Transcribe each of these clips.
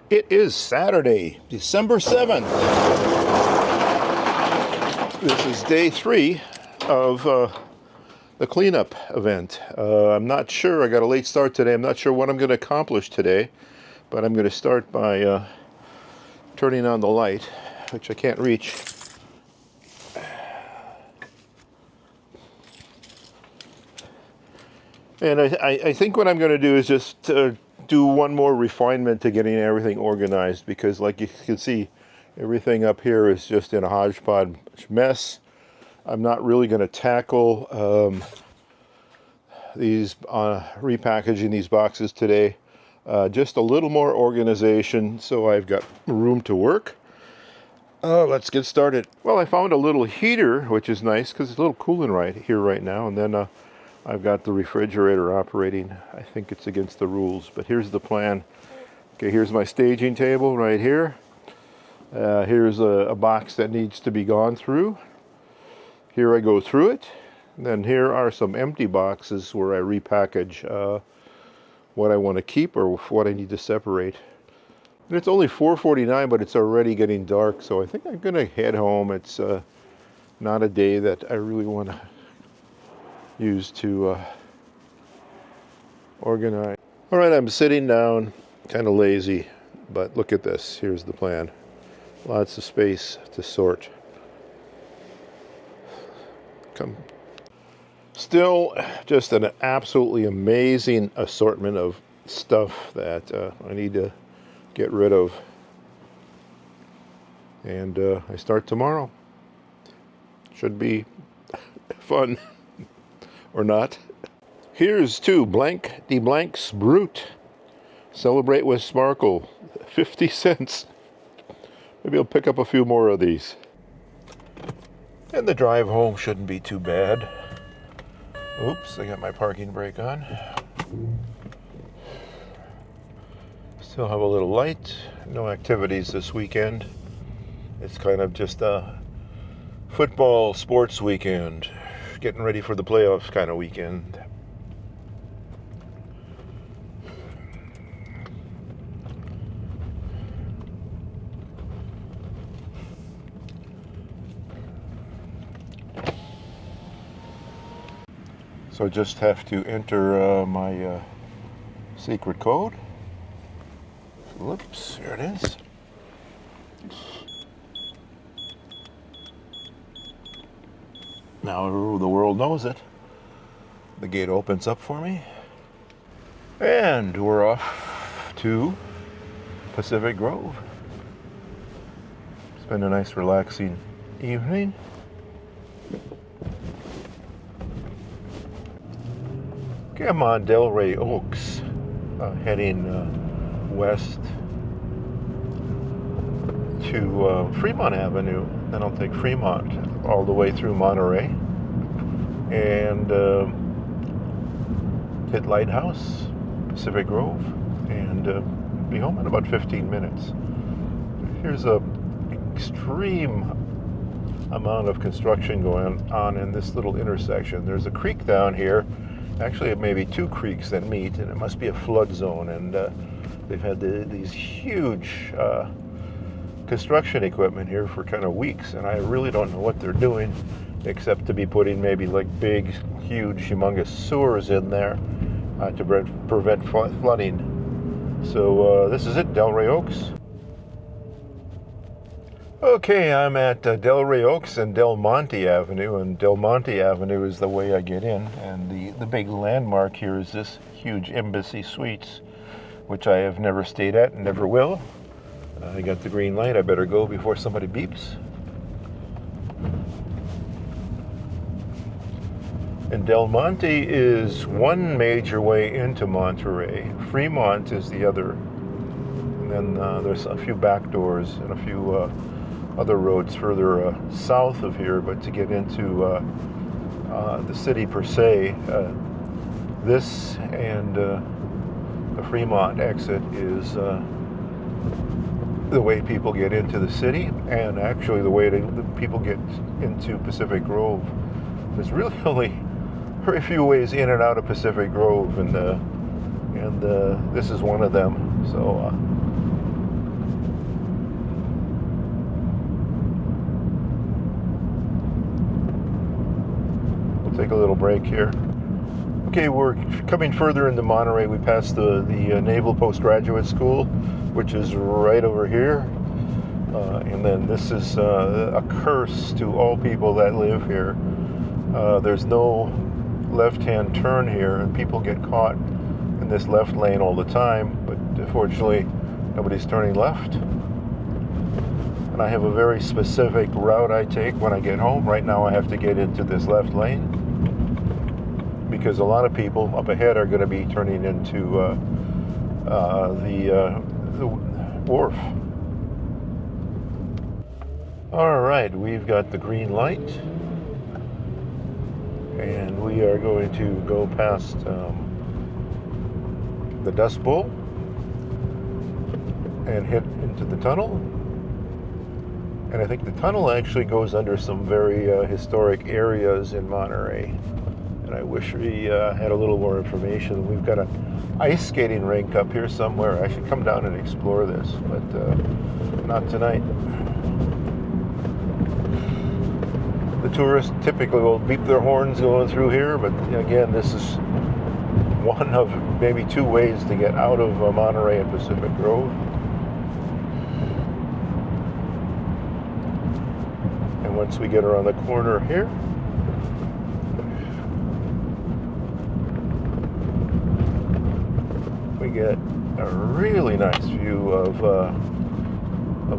It is Saturday, December 7th. This is day 3 of the cleanup event. I'm not sure, I got a late start today. I'm not sure what I'm going to accomplish today, but I'm going to start by turning on the light, which I can't reach. And I think what I'm going to do is just do one more refinement to getting everything organized, because like you can see, everything up here is just in a hodgepodge mess. I'm not really going to tackle these repackaging these boxes today. Just a little more organization so I've got room to work. Let's get started. Well, I found a little heater, which is nice because it's a little cooling right here right now, and then I've got the refrigerator operating. I think it's against the rules, but here's the plan. Okay, here's my staging table right here. Here's a box that needs to be gone through. Here I go through it. And then here are some empty boxes where I repackage what I want to keep or what I need to separate. And it's only 4:49, but it's already getting dark, so I think I'm going to head home. It's not a day that I really want to use to organize. All right, I'm sitting down, kind of lazy, but look at this. Here's the plan. Lots of space to sort. Still, just an absolutely amazing assortment of stuff that I need to get rid of. And I start tomorrow. Should be fun. Or not. Here's to Blank de Blancs Brut. Celebrate with Sparkle. 50 cents. Maybe I'll pick up a few more of these. And the drive home shouldn't be too bad. Oops, I got my parking brake on. Still have a little light. No activities this weekend. It's kind of just a football sports weekend. Getting ready for the playoffs kind of weekend. So just have to enter my secret code. Whoops, here it is. Now the world knows it. The gate opens up for me. And we're off to Pacific Grove. It's been a nice relaxing evening. Okay, I'm on Delray Oaks, heading west to Fremont Avenue. Then I'll take Fremont all the way through Monterey and hit Lighthouse, Pacific Grove, and be home in about 15 minutes. Here's a extreme amount of construction going on in this little intersection. There's a creek down here. Actually, it may be two creeks that meet, and it must be a flood zone, and they've had these huge construction equipment here for kind of weeks, and I really don't know what they're doing except to be putting maybe like big, huge, humongous sewers in there to prevent flooding. So this is it, Delray Oaks. Okay, I'm at Delray Oaks and Del Monte Avenue, and Del Monte Avenue is the way I get in, and the big landmark here is this huge Embassy Suites, which I have never stayed at and never will. I got the green light. I better go before somebody beeps. And Del Monte is one major way into Monterey. Fremont is the other. And then there's a few back doors and a few other roads further south of here. But to get into the city per se, this and the Fremont exit is the way people get into the city, and actually the way the people get into Pacific Grove. There's really only very few ways in and out of Pacific Grove, and this is one of them. So take a little break here. Okay, we're coming further into Monterey. We passed the Naval Postgraduate School, which is right over here. And then this is a curse to all people that live here. There's no left-hand turn here, and people get caught in this left lane all the time, but fortunately nobody's turning left. And I have a very specific route I take when I get home. Right now I have to get into this left lane because a lot of people up ahead are going to be turning into the wharf. All right, we've got the green light, and we are going to go past the Dust Bowl and hit into the tunnel. And I think the tunnel actually goes under some very historic areas in Monterey. And I wish we had a little more information. We've got an ice skating rink up here somewhere. I should come down and explore this, but not tonight. The tourists typically will beep their horns going through here, but again, this is one of maybe two ways to get out of Monterey and Pacific Grove. And once we get around the corner here, we get a really nice view of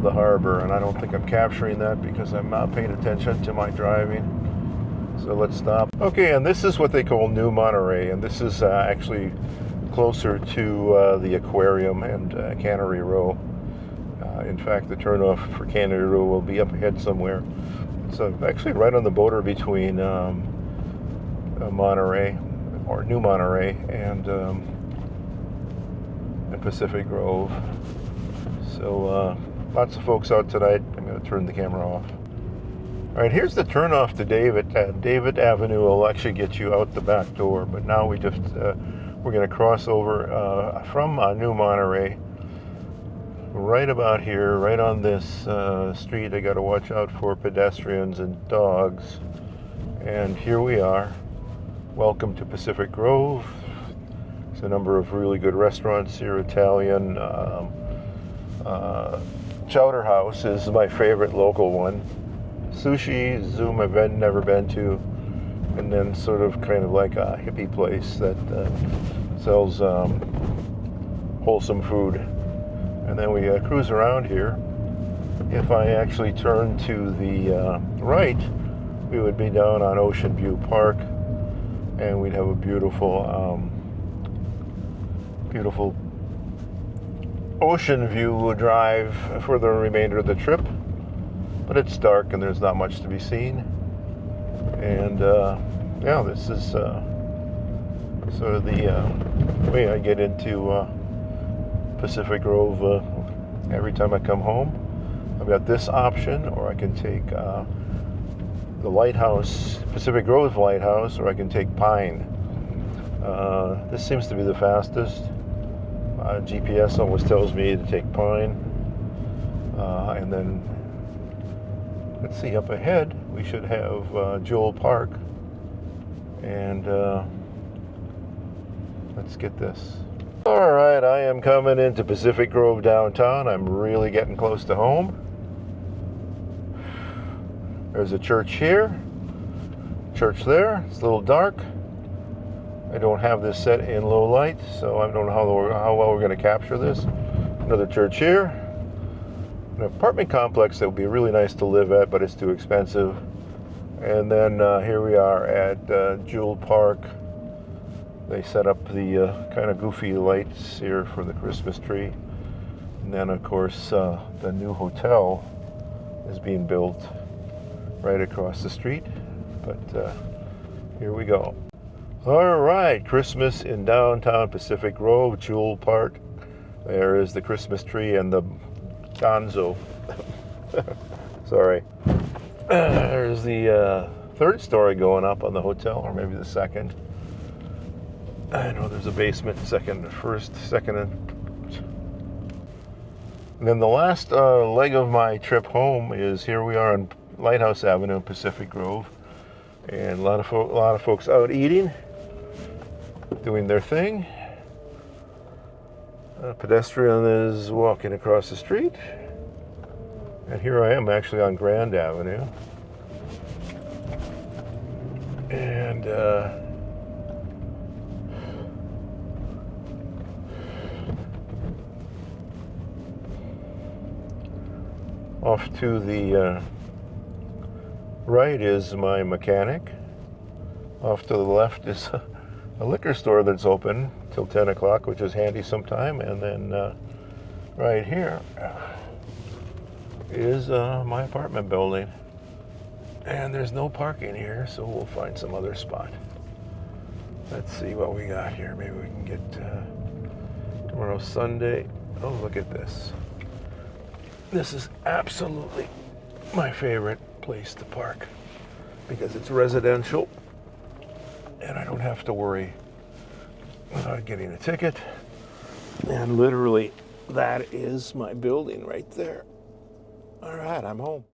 the harbor, and I don't think I'm capturing that because I'm not paying attention to my driving. So let's stop. Okay, and this is what they call New Monterey, and this is actually closer to the aquarium and Cannery Row. In fact, the turnoff for Cannery Row will be up ahead somewhere. So actually right on the border between Monterey, or New Monterey, and Pacific Grove. So lots of folks out tonight. I'm going to turn the camera off. All right, here's the turnoff to David. David Avenue will actually get you out the back door, but now we're going to cross over from New Monterey, right about here, right on this street. I got to watch out for pedestrians and dogs. And here we are. Welcome to Pacific Grove. There's a number of really good restaurants here. Italian. Chowder House is my favorite local one. Sushi Zoom I've never been to, and then sort of kind of like a hippie place that sells wholesome food. And then we cruise around here. If I actually turn to the right, we would be down on Ocean View Park, and we'd have a beautiful beautiful ocean view drive for the remainder of the trip. But it's dark and there's not much to be seen. And yeah, this is sort of the way I get into Pacific Grove every time I come home. I've got this option, or I can take the lighthouse, Pacific Grove Lighthouse, or I can take Pine. This seems to be the fastest. GPS always tells me to take Pine. And then, let's see, up ahead we should have Jewel Park. And let's get this. All right, I am coming into Pacific Grove downtown. I'm really getting close to home. There's a church here, church there. It's a little dark. I don't have this set in low light, so I don't know how well we're going to capture this. Another church here. An apartment complex that would be really nice to live at, but it's too expensive. And then here we are at Jewel Park. They set up the kind of goofy lights here for the Christmas tree. And then, of course, the new hotel is being built right across the street. But here we go. All right, Christmas in downtown Pacific Grove, Jewel Park. There is the Christmas tree and the gonzo. Sorry. There's the third story going up on the hotel, or maybe the second. I know there's a basement, first, second, and then the last leg of my trip home is here we are on Lighthouse Avenue in Pacific Grove. And a lot of folks out eating, doing their thing. A pedestrian is walking across the street. And here I am actually on Grand Avenue. And off to the right is my mechanic. Off to the left is a liquor store that's open till 10 o'clock, which is handy sometime. And then right here is my apartment building. And there's no parking here, so we'll find some other spot. Let's see what we got here. Maybe we can get tomorrow's Sunday. Oh, look at this. This is absolutely my favorite place to park because it's residential and I don't have to worry about getting a ticket. And literally, that is my building right there. All right, I'm home.